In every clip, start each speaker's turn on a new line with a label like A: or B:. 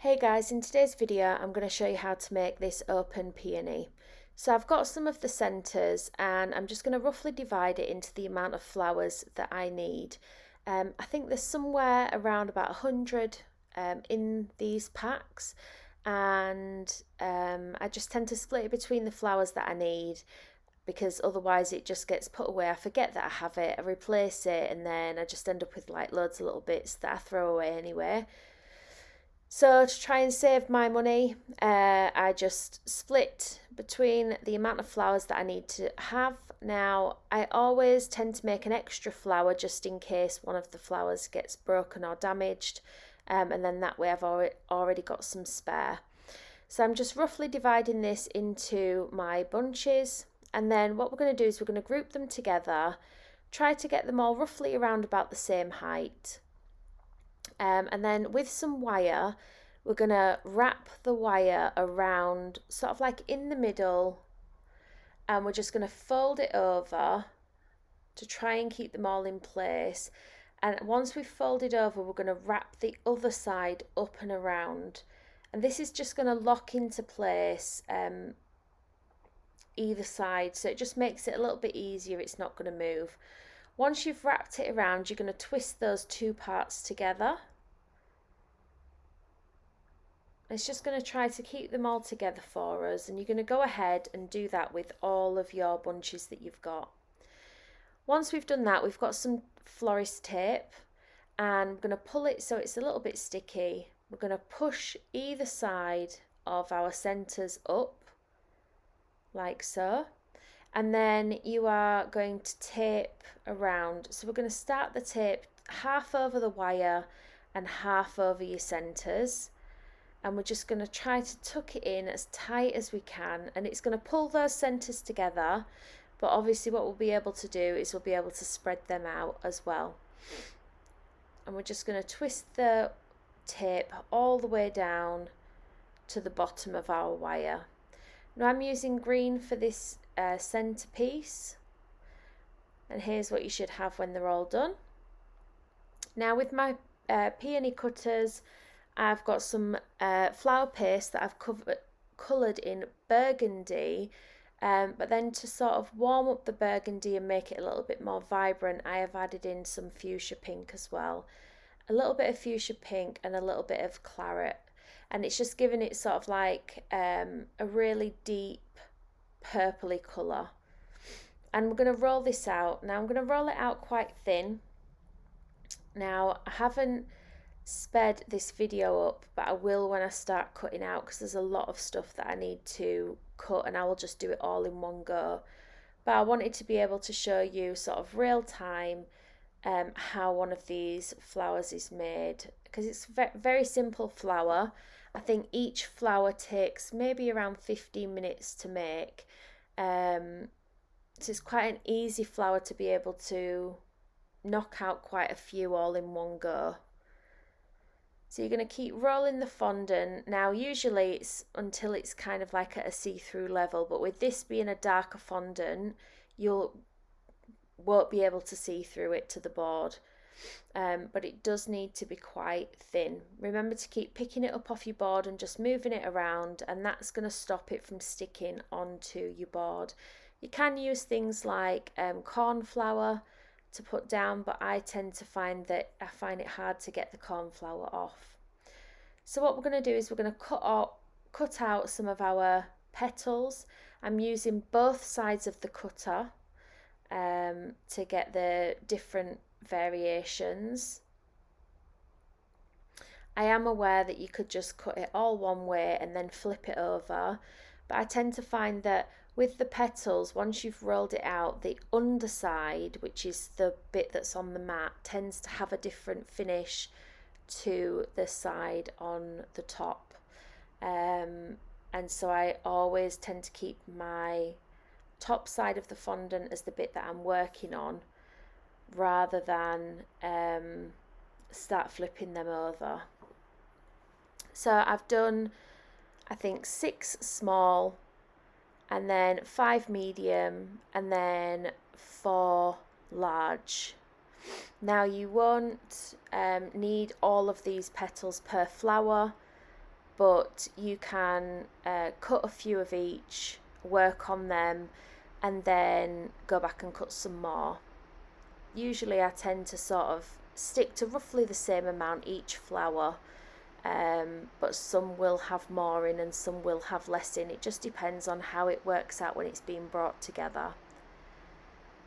A: Hey guys, in today's video I'm going to show you how to make this open peony. So I've got some of the centres and I'm just going to roughly divide it into the amount of flowers that I need. I think there's somewhere around about 100 in these packs, and I just tend to split it between the flowers that I need because otherwise it just gets put away. I forget that I have it, I replace it, and then I just end up with like loads of little bits that I throw away anyway. So to try and save my money, I just split between the amount of flowers that I need to have. Now, I always tend to make an extra flower just in case one of the flowers gets broken or damaged, and then that way I've already got some spare. So I'm just roughly dividing this into my bunches, and then what we're going to do is we're going to group them together, try to get them all roughly around about the same height. And then with some wire, we're going to wrap the wire around sort of like in the middle, and we're just going to fold it over to try and keep them all in place. And once we've folded over, we're going to wrap the other side up and around. And this is just going to lock into place either side, so it just makes it a little bit easier. It's not going to move. Once you've wrapped it around, you're going to twist those two parts together. It's just going to try to keep them all together for us, and you're going to go ahead and do that with all of your bunches that you've got. Once we've done that, we've got some florist tape, and we're going to pull it so it's a little bit sticky. We're going to push either side of our centres up, like so, and then you are going to tape around. So we're going to start the tape half over the wire and half over your centres, and we're just going to try to tuck it in as tight as we can, and it's going to pull those centres together, but obviously what we'll be able to do is we'll be able to spread them out as well. And we're just going to twist the tape all the way down to the bottom of our wire. Now I'm using green for this centrepiece, and here's what you should have when they're all done. Now with my peony cutters, I've got some flower paste that I've coloured in burgundy, but then to sort of warm up the burgundy and make it a little bit more vibrant, I have added in some fuchsia pink as well. A little bit of fuchsia pink and a little bit of claret, and it's just giving it sort of like a really deep purpley colour. And we're going to roll this out. Now I'm going to roll it out quite thin. Now I haven't sped this video up, but I will when I start cutting out, because there's a lot of stuff that I need to cut and I will just do it all in one go. But I wanted to be able to show you sort of real time how one of these flowers is made, because it's very simple flower. I think each flower takes maybe around 15 minutes to make, so it's quite an easy flower to be able to knock out quite a few all in one go. So you're going to keep rolling the fondant. Now usually it's until it's kind of like at a see-through level, but with this being a darker fondant, you won't be able to see through it to the board. But it does need to be quite thin. Remember to keep picking it up off your board and just moving it around, and that's going to stop it from sticking onto your board. You can use things like corn flour to put down, but I tend to find that I find it hard to get the corn flour off. So what we're going to do is we're going to cut out some of our petals. I'm using both sides of the cutter to get the different variations. I am aware that you could just cut it all one way and then flip it over, but I tend to find that with the petals, once you've rolled it out, the underside, which is the bit that's on the mat, tends to have a different finish to the side on the top. And so I always tend to keep my top side of the fondant as the bit that I'm working on, rather than start flipping them over. So I've done, I think, 6 small, and then 5 medium, and then 4 large. Now you won't need all of these petals per flower, but you can cut a few of each, work on them, and then go back and cut some more. Usually I tend to sort of stick to roughly the same amount each flower, but some will have more in and some will have less in. It just depends on how it works out when it's being brought together.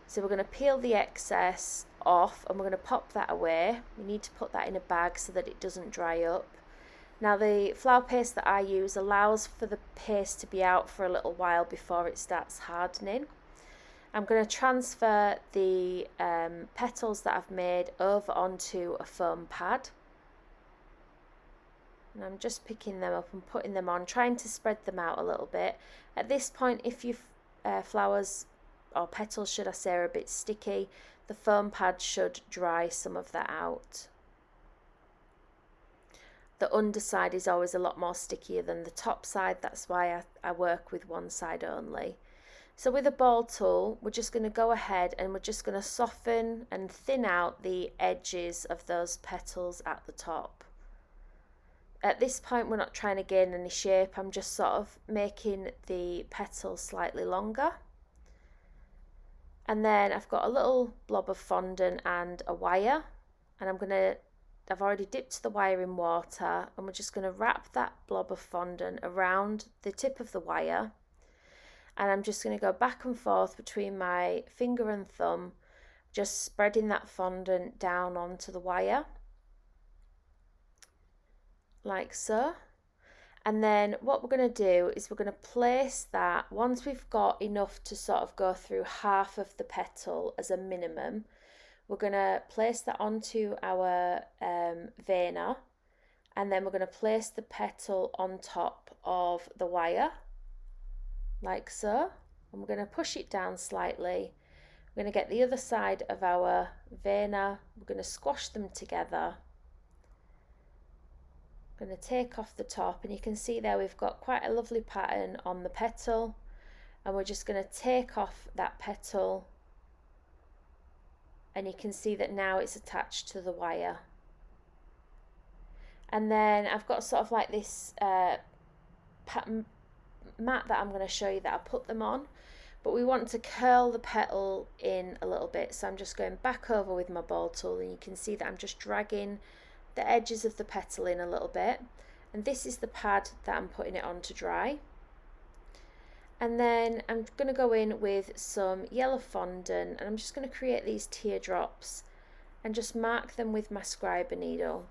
A: So we're going to peel the excess off and we're going to pop that away. We need to put that in a bag so that it doesn't dry up. Now the flour paste that I use allows for the paste to be out for a little while before it starts hardening. I'm going to transfer the petals that I've made over onto a foam pad. And I'm just picking them up and putting them on, trying to spread them out a little bit. At this point, if your flowers, or petals should I say, are a bit sticky, the foam pad should dry some of that out. The underside is always a lot more stickier than the top side, that's why I work with one side only. So with a ball tool, we're just going to go ahead and we're just going to soften and thin out the edges of those petals at the top. At this point we're not trying to gain any shape, I'm just sort of making the petals slightly longer. And then I've got a little blob of fondant and a wire, and I've already dipped the wire in water, and we're just going to wrap that blob of fondant around the tip of the wire. And I'm just going to go back and forth between my finger and thumb, just spreading that fondant down onto the wire, like so. And then what we're going to do is we're going to place that, once we've got enough to sort of go through half of the petal as a minimum, we're going to place that onto our veiner, and then we're going to place the petal on top of the wire, like so. And we're going to push it down slightly. We're going to get the other side of our veiner, we're going to squash them together. I'm going to take off the top, and you can see there we've got quite a lovely pattern on the petal, and we're just going to take off that petal, and you can see that now it's attached to the wire. And then I've got sort of like this pattern mat that I'm going to show you that I put them on, but we want to curl the petal in a little bit, so I'm just going back over with my ball tool, and you can see that I'm just dragging the edges of the petal in a little bit, and this is the pad that I'm putting it on to dry. And then I'm going to go in with some yellow fondant, and I'm just going to create these teardrops and just mark them with my scriber needle.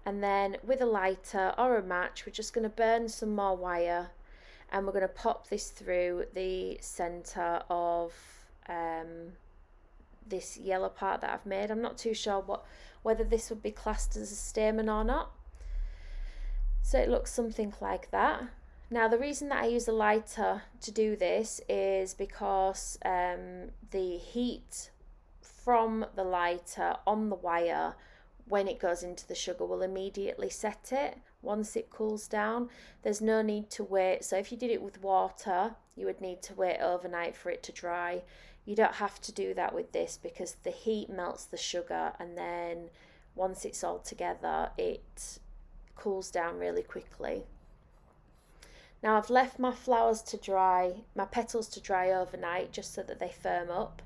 A: And then with a lighter or a match, we're just going to burn some more wire, and we're going to pop this through the center of this yellow part that I've made. I'm not too sure whether this would be classed as a stamen or not. So it looks something like that. Now the reason that I use a lighter to do this is because the heat from the lighter on the wire, when it goes into the sugar, will immediately set it once it cools down. There's no need to wait. So if you did it with water, you would need to wait overnight for it to dry. You don't have to do that with this, because the heat melts the sugar, and then once it's all together it cools down really quickly. Now I've left my flowers to dry, my petals to dry overnight, just so that they firm up.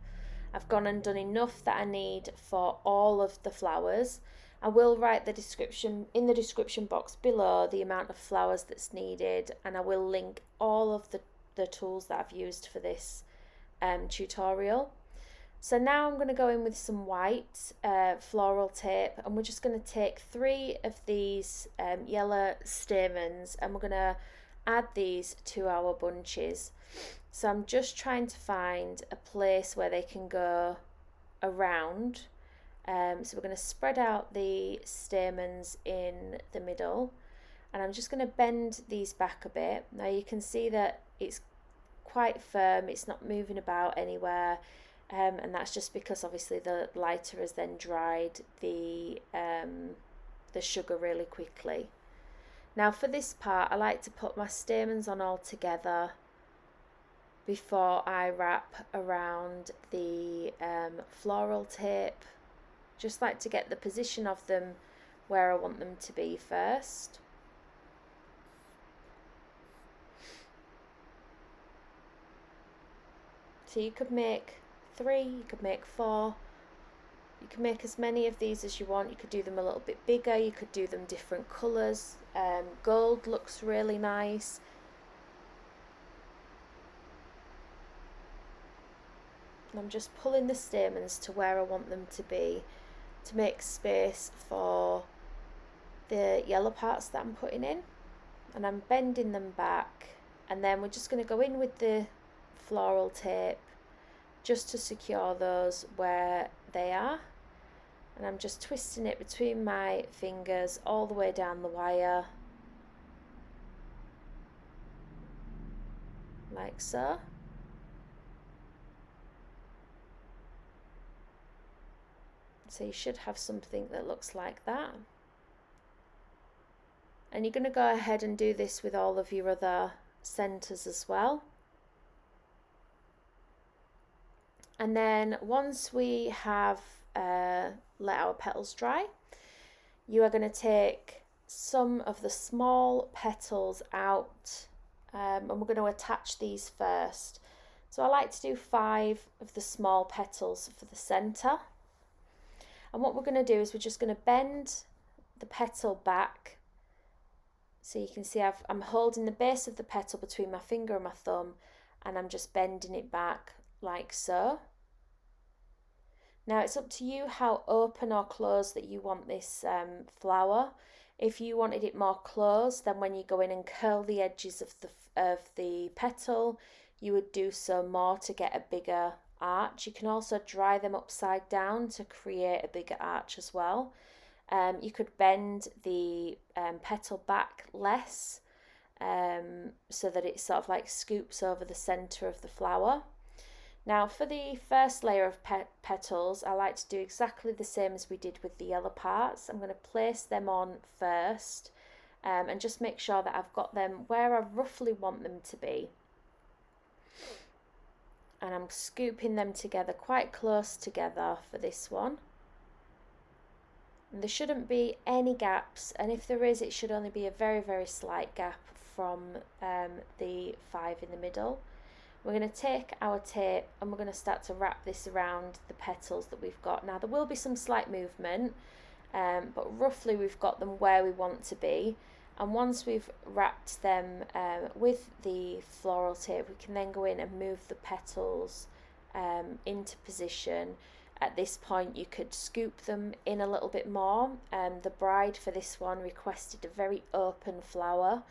A: I've gone and done enough that I need for all of the flowers. I will write the description in the description box below the amount of flowers that's needed, and I will link all of the tools that I've used for this tutorial. So now I'm going to go in with some white floral tape, and we're just going to take 3 of these yellow stamens, and we're going to add these to our bunches. So I'm just trying to find a place where they can go around. So we're going to spread out the stamens in the middle, and I'm just going to bend these back a bit. Now you can see that it's quite firm, it's not moving about anywhere, and that's just because obviously the lighter has then dried the sugar really quickly. Now for this part I like to put my stamens on all together before I wrap around the floral tape, Just like to get the position of them where I want them to be first. So you could make 3, you could make 4, you can make as many of these as you want. You could do them a little bit bigger, you could do them different colours. Gold looks really nice. And I'm just pulling the stamens to where I want them to be to make space for the yellow parts that I'm putting in. And I'm bending them back, and then we're just going to go in with the floral tape just to secure those where they are. And I'm just twisting it between my fingers all the way down the wire, like so. So you should have something that looks like that. And you're going to go ahead and do this with all of your other centres as well. And then once we have let our petals dry, you are going to take some of the small petals out, and we're going to attach these first. So I like to do 5 of the small petals for the centre. And what we're going to do is we're just going to bend the petal back. So you can see I'm holding the base of the petal between my finger and my thumb, and I'm just bending it back like so. Now it's up to you how open or closed that you want this flower. If you wanted it more closed, then when you go in and curl the edges of the petal, you would do so more to get a bigger arch. You can also dry them upside down to create a bigger arch as well. You could bend the petal back less so that it sort of like scoops over the centre of the flower. Now for the first layer of petals, I like to do exactly the same as we did with the yellow parts. I'm going to place them on first and just make sure that I've got them where I roughly want them to be. And I'm scooping them together quite close together for this one. And there shouldn't be any gaps, and if there is, it should only be a very, very slight gap from the 5 in the middle. We're going to take our tape and we're going to start to wrap this around the petals that we've got. Now there will be some slight movement, but roughly we've got them where we want to be. And once we've wrapped them with the floral tape, we can then go in and move the petals into position. At this point you could scoop them in a little bit more. The bride for this one requested a very open flower,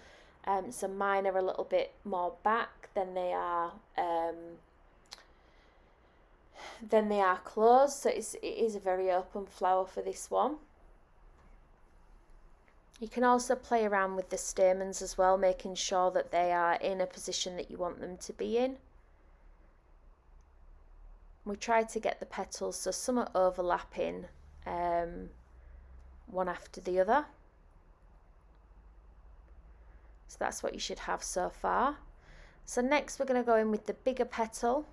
A: so mine are a little bit more back than they are closed, so it is a very open flower for this one. You can also play around with the stamens as well, making sure that they are in a position that you want them to be in. We try to get the petals so some are overlapping one after the other. So that's what you should have so far. So next we're going to go in with the bigger petal.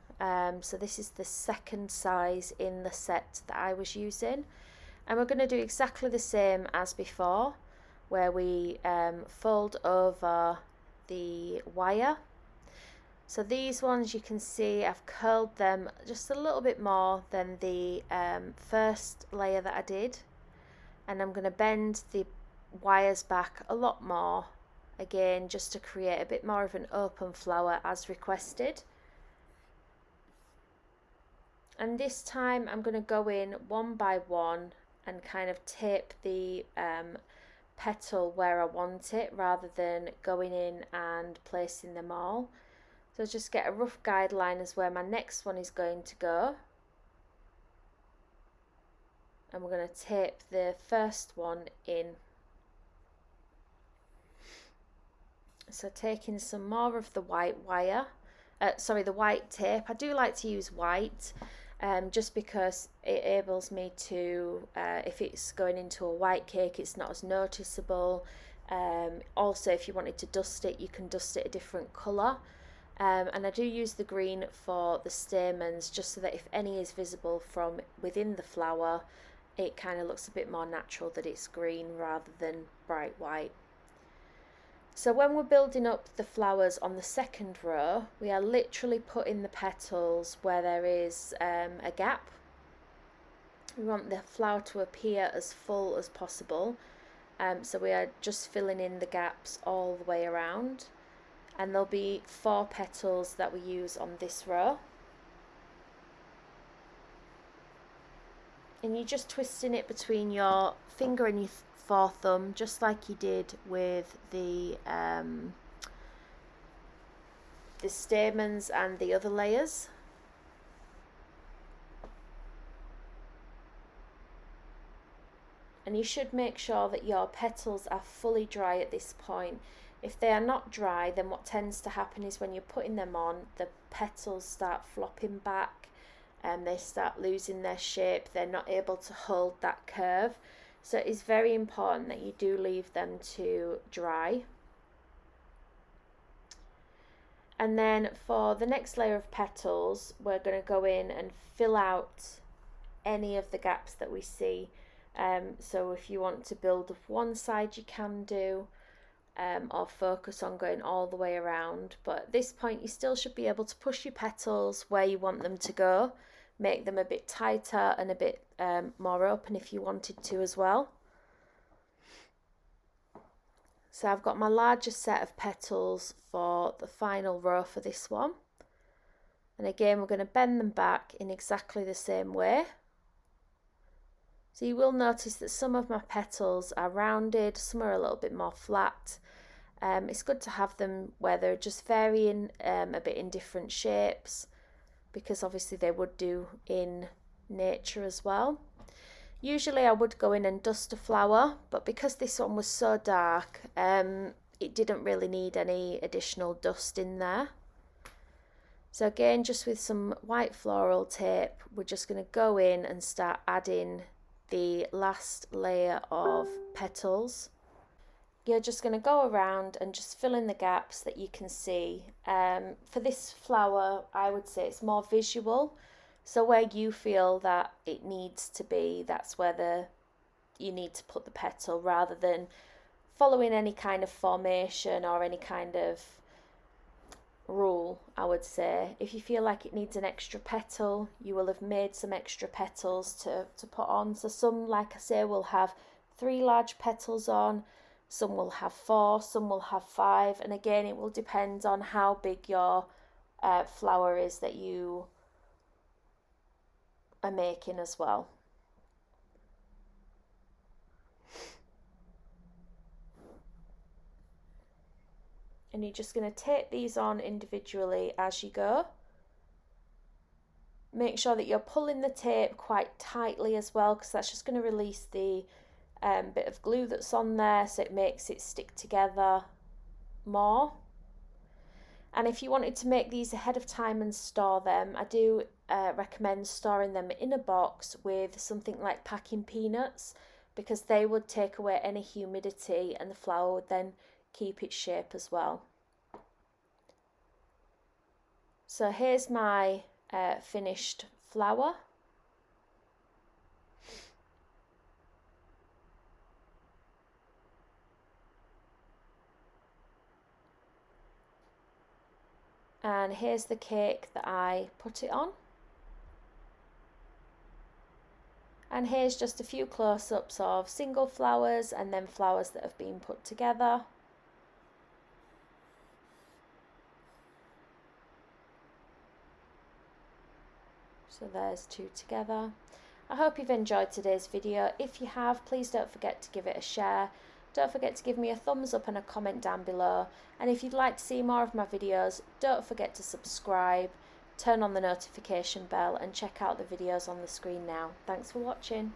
A: So this is the second size in the set that I was using. And we're going to do exactly the same as before, where we fold over the wire. So these ones, you can see I've curled them just a little bit more than the first layer that I did. And I'm going to bend the wires back a lot more, again just to create a bit more of an open flower as requested. And this time I'm going to go in one by one and kind of tape the petal where I want it, rather than going in and placing them all. So just get a rough guideline as where my next one is going to go. And we're going to tape the first one in. So taking some more of the white wire, the white tape. I do like to use white just because it enables me to, if it's going into a white cake, it's not as noticeable. Also, if you wanted to dust it, you can dust it a different colour. And I do use the green for the stamens, just so that if any is visible from within the flower, it kind of looks a bit more natural that it's green rather than bright white. So when we're building up the flowers on the second row, we are literally putting the petals where there is a gap. We want the flower to appear as full as possible. So we are just filling in the gaps all the way around. And there'll be 4 petals that we use on this row. And you're just twisting it between your finger and your forethumb, just like you did with the stamens and the other layers. And you should make sure that your petals are fully dry at this point. If they are not dry, then what tends to happen is when you're putting them on, the petals start flopping back and they start losing their shape. They're not able to hold that curve. So it's very important that you do leave them to dry. And then for the next layer of petals, we're going to go in and fill out any of the gaps that we see. So if you want to build one side, you can do, or focus on going all the way around. But at this point, you still should be able to push your petals where you want them to go, make them a bit tighter and a bit more open if you wanted to as well. So I've got my largest set of petals for the final row for this one. And again, we're going to bend them back in exactly the same way. So you will notice that some of my petals are rounded, some are a little bit more flat. It's good to have them where they're just varying a bit in different shapes, because obviously they would do in nature as well. Usually I would go in and dust a flower, but because this one was so dark, it didn't really need any additional dust in there. So again, just with some white floral tape, we're just going to go in and start adding the last layer of petals. You're just going to go around and just fill in the gaps that you can see. For this flower, I would say it's more visual. So where you feel that it needs to be, that's where you need to put the petal, rather than following any kind of formation or any kind of rule. I would say if you feel like it needs an extra petal, you will have made some extra petals to put on. So some, like I say, will have 3 large petals on, some will have 4, some will have 5, and again it will depend on how big your flower is that you are making as well. And you're just going to tape these on individually as you go. Make sure that you're pulling the tape quite tightly as well, because that's just going to release the bit of glue that's on there, so it makes it stick together more. And if you wanted to make these ahead of time and store them, I do recommend storing them in a box with something like packing peanuts, because they would take away any humidity and the flower would then keep its shape as well. So here's my finished flower. And here's the cake that I put it on. And here's just a few close-ups of single flowers and then flowers that have been put together. So there's 2 together. I hope you've enjoyed today's video. If you have, please don't forget to give it a share. Don't forget to give me a thumbs up and a comment down below. And if you'd like to see more of my videos, don't forget to subscribe, turn on the notification bell and check out the videos on the screen now. Thanks for watching.